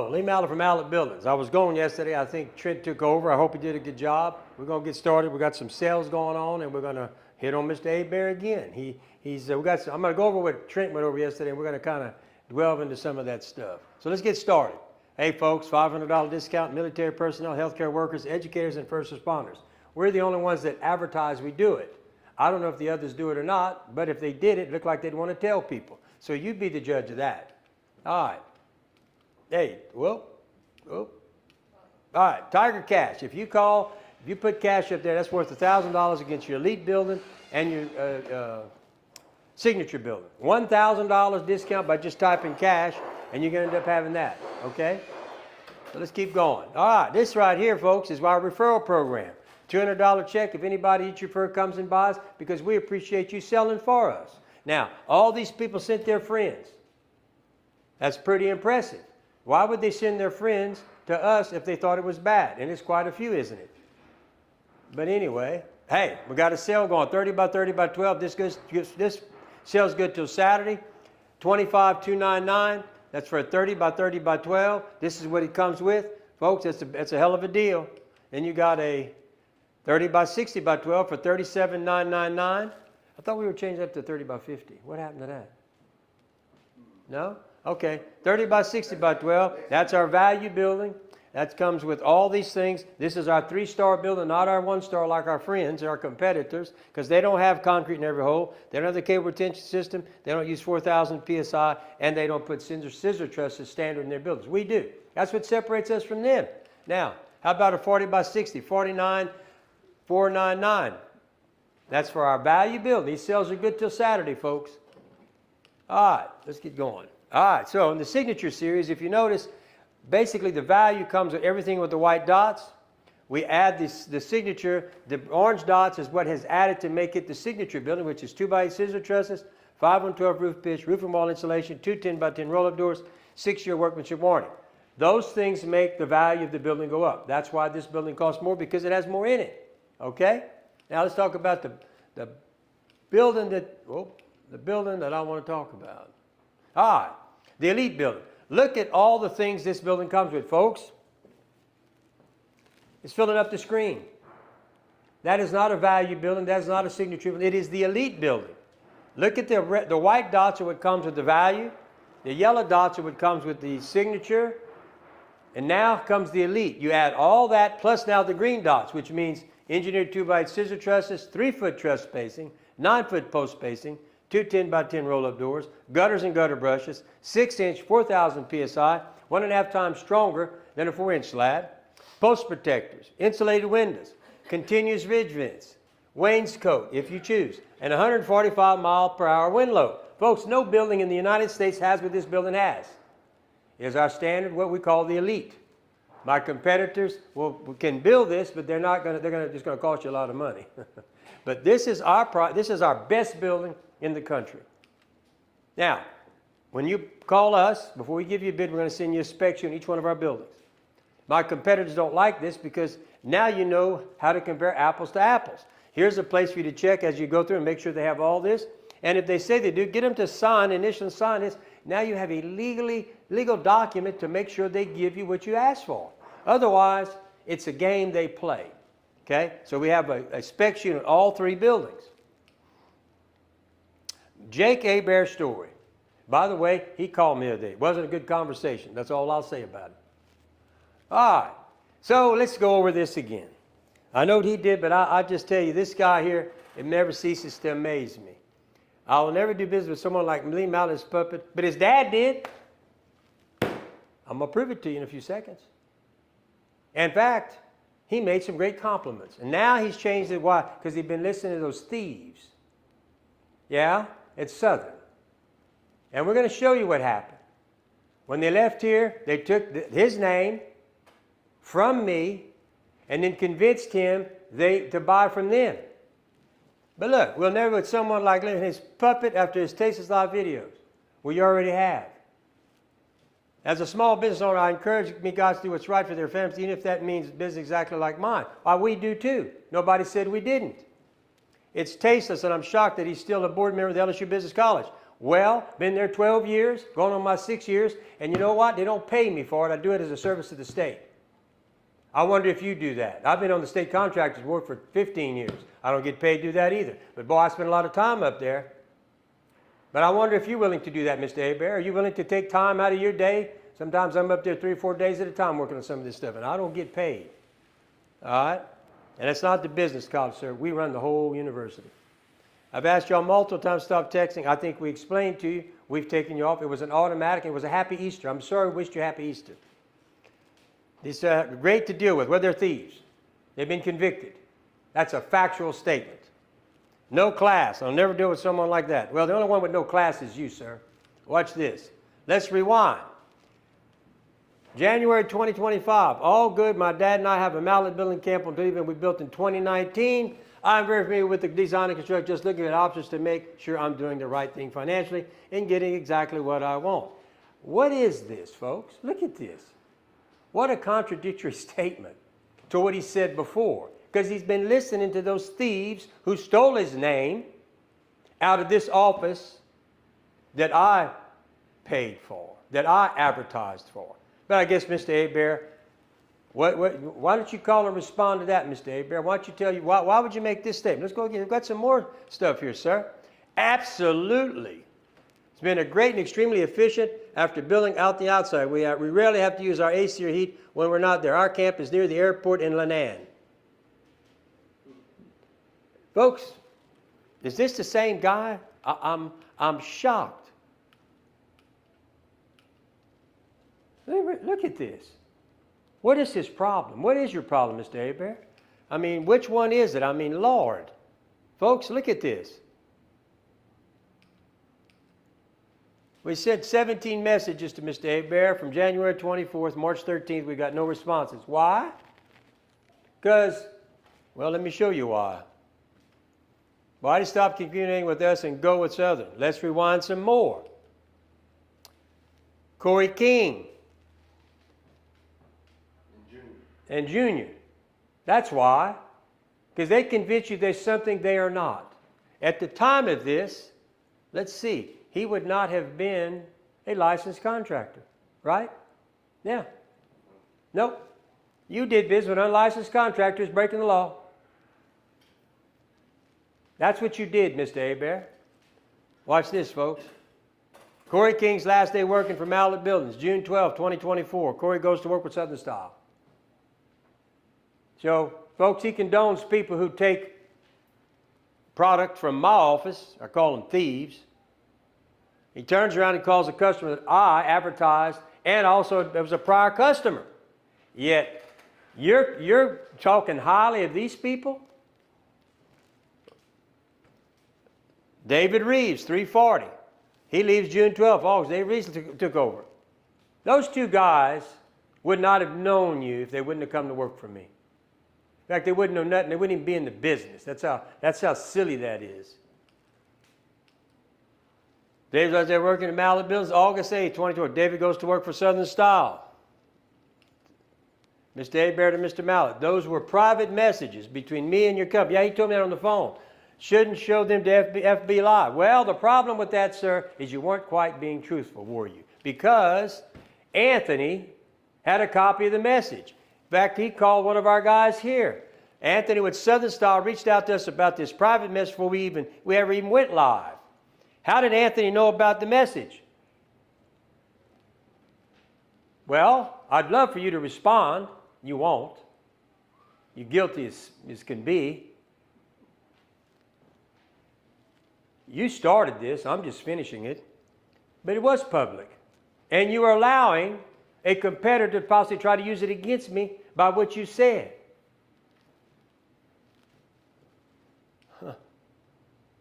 Hello, Lee Mallett from Mallett Buildings. I was gone yesterday. I think Trent took over. I hope he did a good job. We're going to get started. We got some sales going on, and we're going to hit on Mr. Hebert again. I'm going to go over what Trent went over yesterday, and we're going to kind of delve into some of that stuff. So let's get started. Hey, folks, $500 discount, military personnel, healthcare workers, educators, and first responders. We're the only ones that advertise we do it. I don't know if the others do it or not, but if they did, it looked like they'd want to tell people. So you'd be the judge of that. All right. Hey, whoop. All right, Tiger Cash. If you put cash up there, that's worth $1,000 against your elite building and your signature building. $1,000 discount by just typing cash, and you're going to end up having that, okay? So let's keep going. All right, this right here, folks, is our referral program. $200 check if anybody you refer comes and buys, because we appreciate you selling for us. Now, all these people sent their friends. That's pretty impressive. Why would they send their friends to us if they thought it was bad? And it's quite a few, isn't it? But anyway, hey, we got a sale going, 30 by 30 by 12. This sale's good till Saturday, $25,299. That's for a 30 by 30 by 12. This is what it comes with. Folks, that's a hell of a deal. Then you got a 30 by 60 by 12 for $37,999. I thought we were changing that to 30 by 50. What happened to that? No? Okay, 30 by 60 by 12. That's our value building. That comes with all these things. This is our 3-star building, not our 1-star like our friends, our competitors, because they don't have concrete in every hole. They don't have the cable retention system. They don't use 4,000 PSI, and they don't put scissor trusses standard in their buildings. We do. That's what separates us from them. Now, how about a 40 by 60, $49,499. That's for our value building. These sales are good till Saturday, folks. All right, let's get going. All right, so in the signature series, if you notice, basically the value comes with everything with the white dots. We add the signature. The orange dots is what has added to make it the signature building, which is 2x8 scissor trusses, 5-on-12 roof pitch, roof and wall insulation, 2 10x10 roll-up doors, 6-year workmanship warranty. Those things make the value of the building go up. That's why this building costs more, because it has more in it. Okay? Now let's talk about the building that I want to talk about. All right, the elite building. Look at all the things this building comes with, folks. It's filling up the screen. That is not a value building. That is not a signature building. It is the elite building. Look at the white dots are what comes with the value. The yellow dots are what comes with the signature. And now comes the elite. You add all that plus now the green dots, which means engineered 2x8 scissor trusses, 3-foot truss spacing, 9-foot post spacing, 2 10x10 roll-up doors, gutters and gutter brushes, 6-inch, 4,000 PSI, 1.5 times stronger than a 4-inch slab, post protectors, insulated windows, continuous ridge vents, wainscot if you choose, and 145 mile per hour wind load. Folks, no building in the United States has what this building has. It is our standard, what we call the elite. My competitors can build this, but they're just going to cost you a lot of money. But this is our best building in the country. Now, when you call us, before we give you a bid, we're going to send you a spec sheet on each one of our buildings. My competitors don't like this because now you know how to compare apples to apples. Here's a place for you to check as you go through and make sure they have all this. And if they say they do, get them to sign, initial sign this. Now you have a legal document to make sure they give you what you asked for. Otherwise, it's a game they play. Okay? So we have a spec sheet on all 3 buildings. Jake Hebert's story. By the way, he called me the other day. It wasn't a good conversation. That's all I'll say about it. All right. So let's go over this again. I know what he did, but I just tell you, this guy here, it never ceases to amaze me. I will never do business with someone like Lee Mallett's puppet, but his dad did. I'm going to prove it to you in a few seconds. In fact, he made some great compliments. And now he's changed it. Why? Because he'd been listening to those thieves. Yeah? It's Southern. And we're going to show you what happened. When they left here, they took his name from me and then convinced him to buy from them. But look, we'll never with someone like his puppet after his Tasteless Live videos. We already have. As a small business owner, I encourage me guys to do what's right for their families, even if that means business exactly like mine. Why, we do too. Nobody said we didn't. It's tasteless, and I'm shocked that he's still a board member of the LSU Business College. Well, been there 12 years, going on my 6 years, and you know what? They don't pay me for it. I do it as a service to the state. I wonder if you do that. I've been on the state contractors board for 15 years. I don't get paid to do that either. But boy, I spend a lot of time up there. But I wonder if you're willing to do that, Mr. Hebert. Are you willing to take time out of your day? Sometimes I'm up there 3 or 4 days at a time working on some of this stuff, and I don't get paid. All right? And it's not the business college, sir. We run the whole university. I've asked y'all multiple times to stop texting. I think we explained to you. We've taken you off. It was an automatic. It was a happy Easter. I'm sorry we wished you a happy Easter. These are great to deal with. Well, they're thieves. They've been convicted. That's a factual statement. No class. I'll never deal with someone like that. Well, the only one with no class is you, sir. Watch this. Let's rewind. January 2025. All good. My dad and I have a mallet building camp on Cleveland we built in 2019. I'm very familiar with the design and construction, just looking at options to make sure I'm doing the right thing financially and getting exactly what I want. What is this, folks? Look at this. What a contradictory statement to what he said before. Because he's been listening to those thieves who stole his name out of this office that I paid for, that I advertised for. But I guess, Mr. Hebert, why don't you call and respond to that, Mr. Hebert? Why don't you tell you, why would you make this statement? Let's go again. We've got some more stuff here, sir. Absolutely. It's been a great and extremely efficient after building out the outside. We rarely have to use our AC or heat when we're not there. Our camp is near the airport in Lannan. Folks, is this the same guy? I'm shocked. Look at this. What is his problem? What is your problem, Mr. Hebert? I mean, which one is it? I mean, Lord. Folks, look at this. We sent 17 messages to Mr. Hebert from January 24th, March 13th. We got no responses. Why? Because, well, let me show you why. Why did he stop communicating with us and go with Southern? Let's rewind some more. Corey King. And Junior. That's why. Because they convince you there's something they are not. At the time of this, let's see, he would not have been a licensed contractor, right? Yeah. Nope. You did business with unlicensed contractors breaking the law. That's what you did, Mr. Hebert. Watch this, folks. Corey King's last day working for Mallet Buildings, June 12, 2024. Corey goes to work with Southern Style. So, folks, he condones people who take product from my office. I call them thieves. He turns around and calls a customer that I advertised, and also there was a prior customer. Yet, you're talking highly of these people? David Reeves, 340. He leaves June 12th, August. David Reeves took over. Those two guys would not have known you if they wouldn't have come to work for me. In fact, they wouldn't know nothing. They wouldn't even be in the business. That's how silly that is. David was there working at Mallet Buildings, August 8, 2020. David goes to work for Southern Style. Mr. Hebert and Mr. Mallet. Those were private messages between me and your company. Yeah, he told me that on the phone. Shouldn't show them to FB Live. Well, the problem with that, sir, is you weren't quite being truthful, were you? Because Anthony had a copy of the message. In fact, he called one of our guys here. Anthony with Southern Style reached out to us about this private message before we ever even went live. How did Anthony know about the message? Well, I'd love for you to respond. You won't. You're guilty as can be. You started this. I'm just finishing it. But it was public. And you are allowing a competitor to possibly try to use it against me by what you said.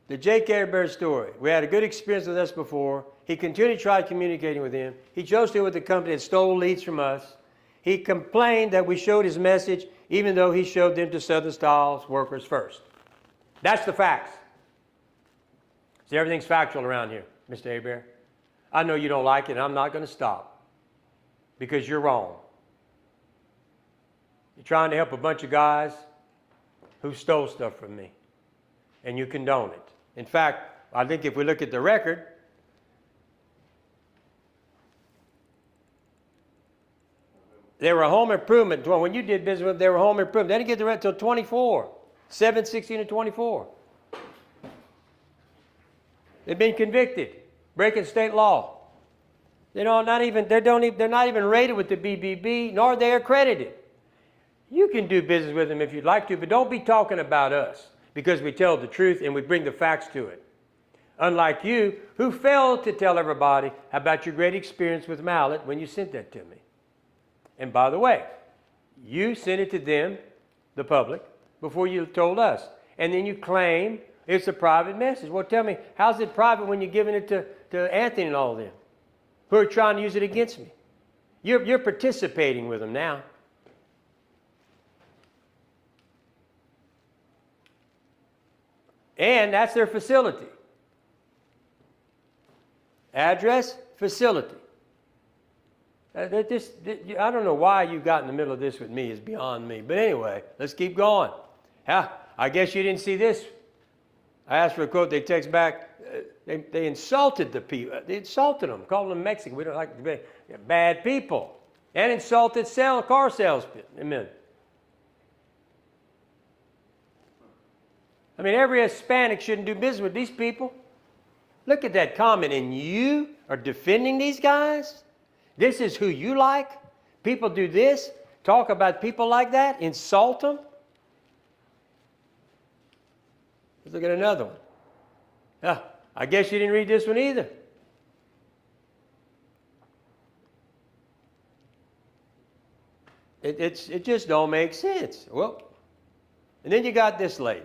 The Jake Hebert story. We had a good experience with us before. He continued to try communicating with him. He chose to deal with the company that stole leads from us. He complained that we showed his message even though he showed them to Southern Style's workers first. That's the facts. See, everything's factual around here, Mr. Hebert. I know you don't like it, and I'm not going to stop because you're wrong. You're trying to help a bunch of guys who stole stuff from me, and you condone it. In fact, I think if we look at the record, They were a home improvement. When you did business with them, they were home improvement. They didn't get the rent until 24, 7, 16, and 24. They've been convicted, breaking state law. They're not even rated with the BBB, nor are they accredited. You can do business with them if you'd like to, but don't be talking about us because we tell the truth and we bring the facts to it. Unlike you, who failed to tell everybody about your great experience with Mallet when you sent that to me. And by the way, you sent it to them, the public, before you told us. And then you claim it's a private message. Well, tell me, how's it private when you're giving it to Anthony and all of them who are trying to use it against me? You're participating with them now. And that's their facility. Address, facility. I don't know why you got in the middle of this with me. It's beyond me. But anyway, let's keep going. I guess you didn't see this. I asked for a quote. They text back. They insulted the people. They insulted them, called them Mexican. We don't like to be bad people. And insulted car salesmen. I mean, every Hispanic shouldn't do business with these people. Look at that comment. And you are defending these guys? This is who you like? People do this? Talk about people like that? Insult them? Let's look at another one. I guess you didn't read this one either. It just don't make sense. Well, and then you got this lady.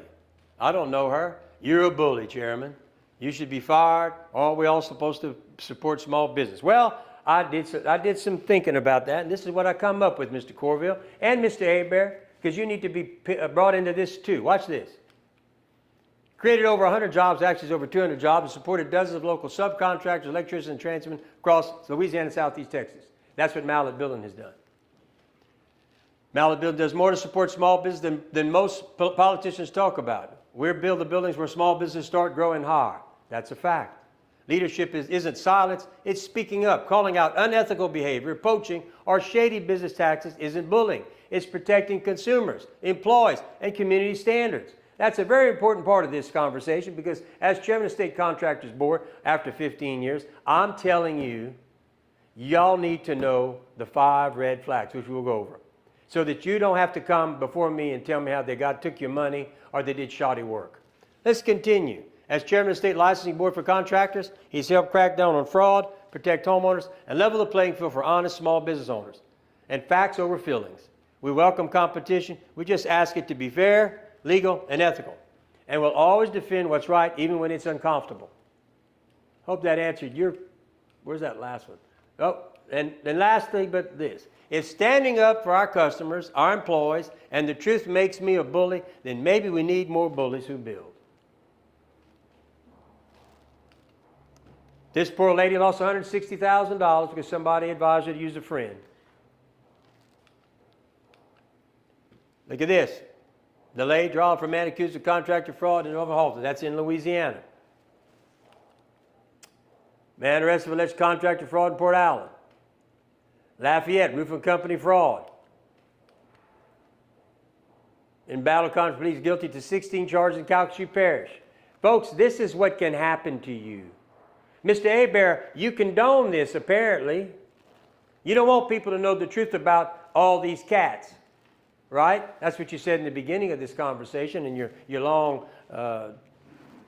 I don't know her. You're a bully, Chairman. You should be fired. Are we all supposed to support small business? Well, I did some thinking about that, and this is what I come up with, Mr. Corville and Mr. Hebert, because you need to be brought into this too. Watch this. Created over 100 jobs, actually over 200 jobs, and supported dozens of local subcontractors, electricians, and tradesmen across Louisiana and Southeast Texas. That's what Mallet Building has done. Mallet Building does more to support small business than most politicians talk about. We build the buildings where small businesses start growing higher. That's a fact. Leadership isn't silence, it's speaking up. Calling out unethical behavior, poaching, or shady business tactics isn't bullying. It's protecting consumers, employees, and community standards. That's a very important part of this conversation because as Chairman of the State Contractors Board, after 15 years, I'm telling you, y'all need to know the 5 red flags, which we'll go over, so that you don't have to come before me and tell me how they took your money or they did shoddy work. Let's continue. As Chairman of the State Licensing Board for Contractors, he's helped crack down on fraud, protect homeowners, and level the playing field for honest small business owners. And facts over feelings. We welcome competition. We just ask it to be fair, legal, and ethical. And we'll always defend what's right, even when it's uncomfortable. Hope that answered your... Where's that last one? Oh, and lastly, but this. If standing up for our customers, our employees, and the truth makes me a bully, then maybe we need more bullies who build. This poor lady lost $160,000 because somebody advised her to use a friend. Look at this. Delayed trial for man accused of contractor fraud in Overhalter. That's in Louisiana. Man arrested for alleged contractor fraud in Port Allen. Lafayette, roofing company fraud. In Battle Conference, pleads guilty to 16 charges in Calcasieu Parish. Folks, this is what can happen to you. Mr. Hebert, you condone this, apparently. You don't want people to know the truth about all these cats, right? That's what you said in the beginning of this conversation in your long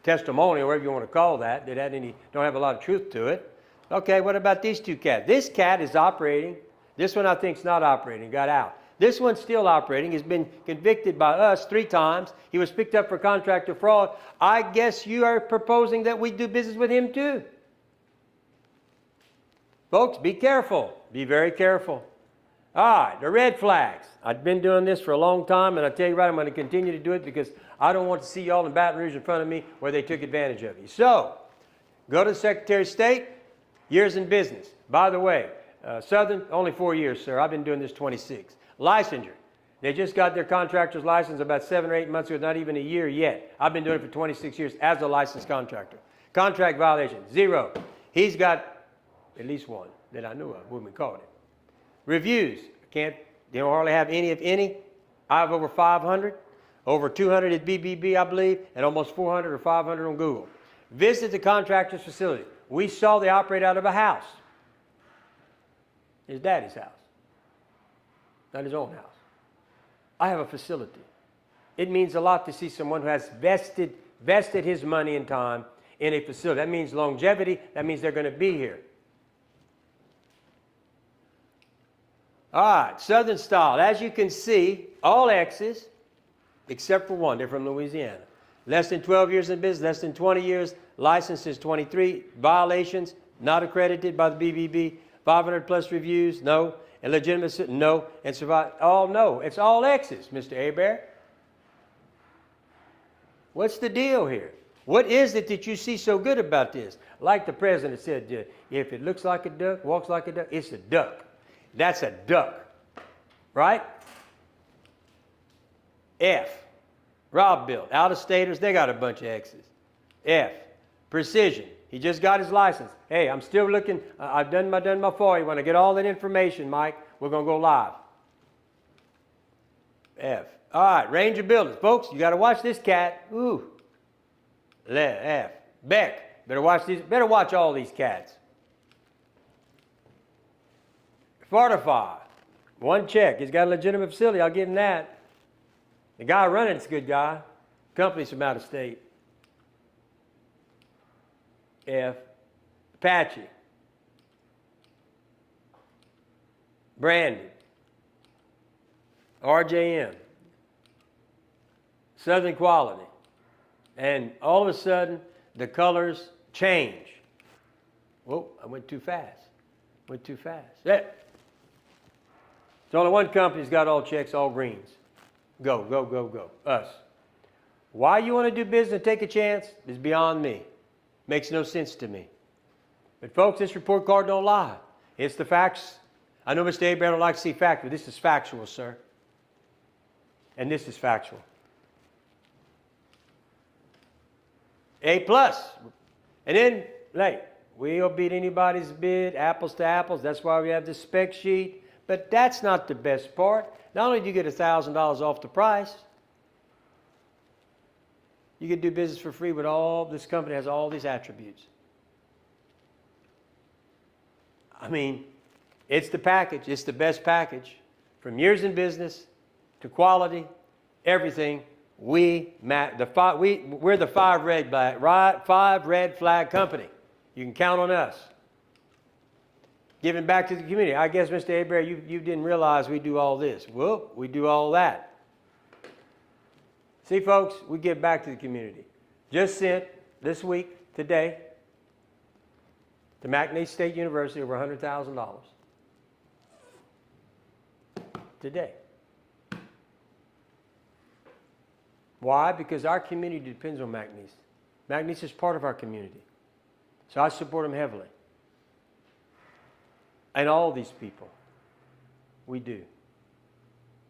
testimony, or whatever you want to call that, don't have a lot of truth to it. Okay, what about these 2 cats? This cat is operating. This one I think is not operating, got out. This one's still operating. He's been convicted by us 3 times. He was picked up for contractor fraud. I guess you are proposing that we do business with him too. Folks, be careful. Be very careful. All right, the red flags. I've been doing this for a long time, and I tell you right, I'm going to continue to do it because I don't want to see y'all in Baton Rouge in front of me where they took advantage of you. So, go to the Secretary of State, years in business. By the way, Southern, only 4 years, sir. I've been doing this 26. Licensure. They just got their contractor's license about 7 or 8 months ago, not even a year yet. I've been doing it for 26 years as a licensed contractor. Contract violation, 0. He's got at least 1 that I knew of when we caught him. Reviews, They don't hardly have any, if any. I have over 500, over 200 at BBB, I believe, and almost 400 or 500 on Google. Visit the contractor's facility. We saw they operate out of a house. His daddy's house, not his own house. I have a facility. It means a lot to see someone who has vested his money and time in a facility. That means longevity. That means they're going to be here. All right, Southern Style. As you can see, all X's, except for one. They're from Louisiana. Less than 12 years in business, less than 20 years. Licenses 23. Violations, not accredited by the BBB. 500 plus reviews, no. Illegitimate, no. And survive, all no. It's all X's, Mr. Hebert. What's the deal here? What is it that you see so good about this? Like the president said, if it looks like a duck, walks like a duck, it's a duck. That's a duck, right? F, Rob built. Out-of-staters, they got a bunch of X's. F, Precision. He just got his license. Hey, I'm still looking. I've done my FOIA. When I get all that information, Mike, we're going to go live. F. All right, Ranger Builders. Folks, you got to watch this cat. Ooh. F. Beck. Better watch all these cats. Fortify. One check. He's got a legitimate facility. I'll give him that. The guy running it's a good guy. Company's from out of state. F. Apache. Branded. RJM. Southern Quality. And all of a sudden, the colors change. Whoa, I went too fast. There. There's only one company that's got all checks, all greens. Go, go, go, go. Us. Why you want to do business and take a chance is beyond me. Makes no sense to me. But folks, this report card don't lie. It's the facts. I know Mr. Hebert don't like to see facts, but this is factual, sir. And this is factual. A+. And then, we'll beat anybody's bid, apples to apples. That's why we have the spec sheet. But that's not the best part. Not only do you get $1,000 off the price, you can do business for free with this company has all these attributes. I mean, it's the package. It's the best package. From years in business to quality, everything. We're the five red flag company. You can count on us. Giving back to the community. I guess, Mr. Hebert, you didn't realize we do all this. Well, we do all that. See, folks, we give back to the community. Just sent this week, today, to McNeese State University over $100,000. Today. Why? Because our community depends on McNeese. McNeese is part of our community. So I support them heavily. And all these people. We do.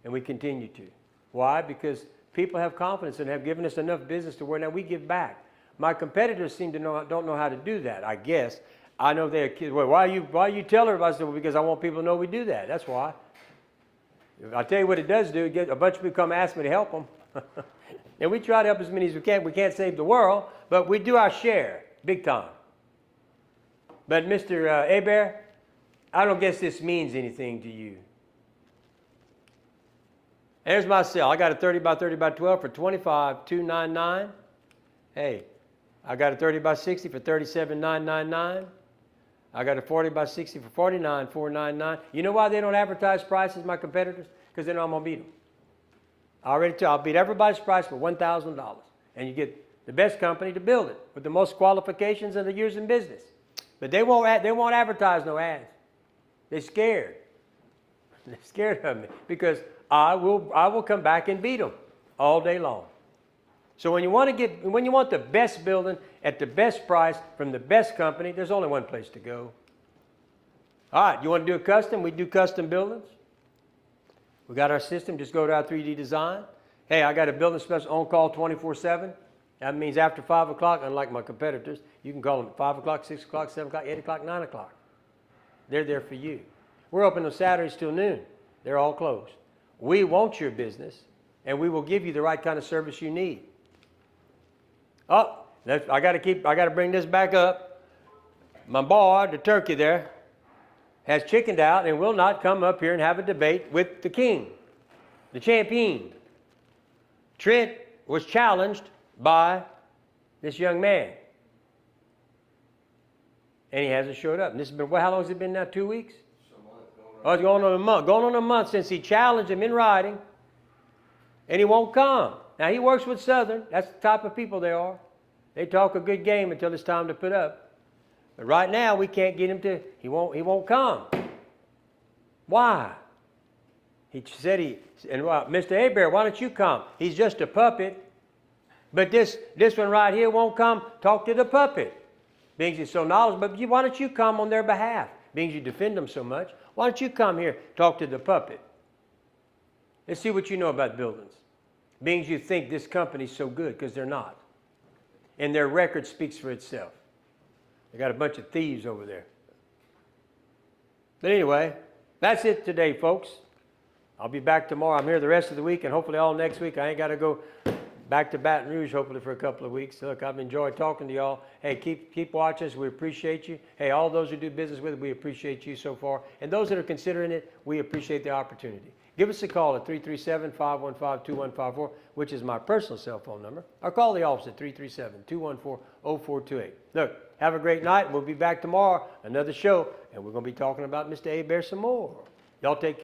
And we continue to. Why? Because people have confidence and have given us enough business to where now we give back. My competitors don't know how to do that, I guess. I know they're kids. Well, why you tell everybody? I said, well, because I want people to know we do that. That's why. I'll tell you what it does do. Get a bunch of people come ask me to help them. And we try to help as many as we can. We can't save the world, but we do our share, big time. But Mr. Hebert, I don't guess this means anything to you. There's my cell. I got a 30 by 30 by 12 for $25,299. Hey, I got a 30 by 60 for $37,999. I got a 40 by 60 for $49,499. You know why they don't advertise prices, my competitors? Because they know I'm going to beat them. I already tell you, I'll beat everybody's price for $1,000. And you get the best company to build it with the most qualifications and the years in business. But they won't advertise no ads. They're scared. They're scared of me because I will come back and beat them all day long. So when you want the best building at the best price from the best company, there's only one place to go. All right, you want to do a custom? We do custom buildings. We got our system. Just go to our 3D design. Hey, I got a building special on call 24/7. That means after 5 o'clock, unlike my competitors, you can call them at 5 o'clock, 6 o'clock, 7 o'clock, 8 o'clock, 9 o'clock. They're there for you. We're open on Saturdays till noon. They're all closed. We want your business, and we will give you the right kind of service you need. Oh, I got to bring this back up. My boy, the turkey there, has chickened out and will not come up here and have a debate with the king, the champion. Trent was challenged by this young man, and he hasn't showed up. And this has been, how long has it been now? 2 weeks? Oh, it's going on a month. Going on a month since he challenged him in writing, and he won't come. Now, he works with Southern. That's the type of people they are. They talk a good game until it's time to put up. But right now, we can't get him to, he won't come. Why? He said Mr. Hebert, why don't you come? He's just a puppet. But this one right here won't come. Talk to the puppet. Being he's so knowledgeable, but why don't you come on their behalf? Being you defend them so much, why don't you come here, talk to the puppet? Let's see what you know about buildings. Being you think this company's so good, because they're not. And their record speaks for itself. They got a bunch of thieves over there. But anyway, that's it today, folks. I'll be back tomorrow. I'm here the rest of the week, and hopefully all next week. I ain't got to go back to Baton Rouge, hopefully, for a couple of weeks. Look, I've enjoyed talking to y'all. Hey, keep watching us. We appreciate you. Hey, all those who do business with us, we appreciate you so far. And those that are considering it, we appreciate the opportunity. Give us a call at 337-515-2154, which is my personal cell phone number, or call the office at 337-214-0428. Look, have a great night. We'll be back tomorrow, another show, and we're going to be talking about Mr. Hebert some more. Y'all take care.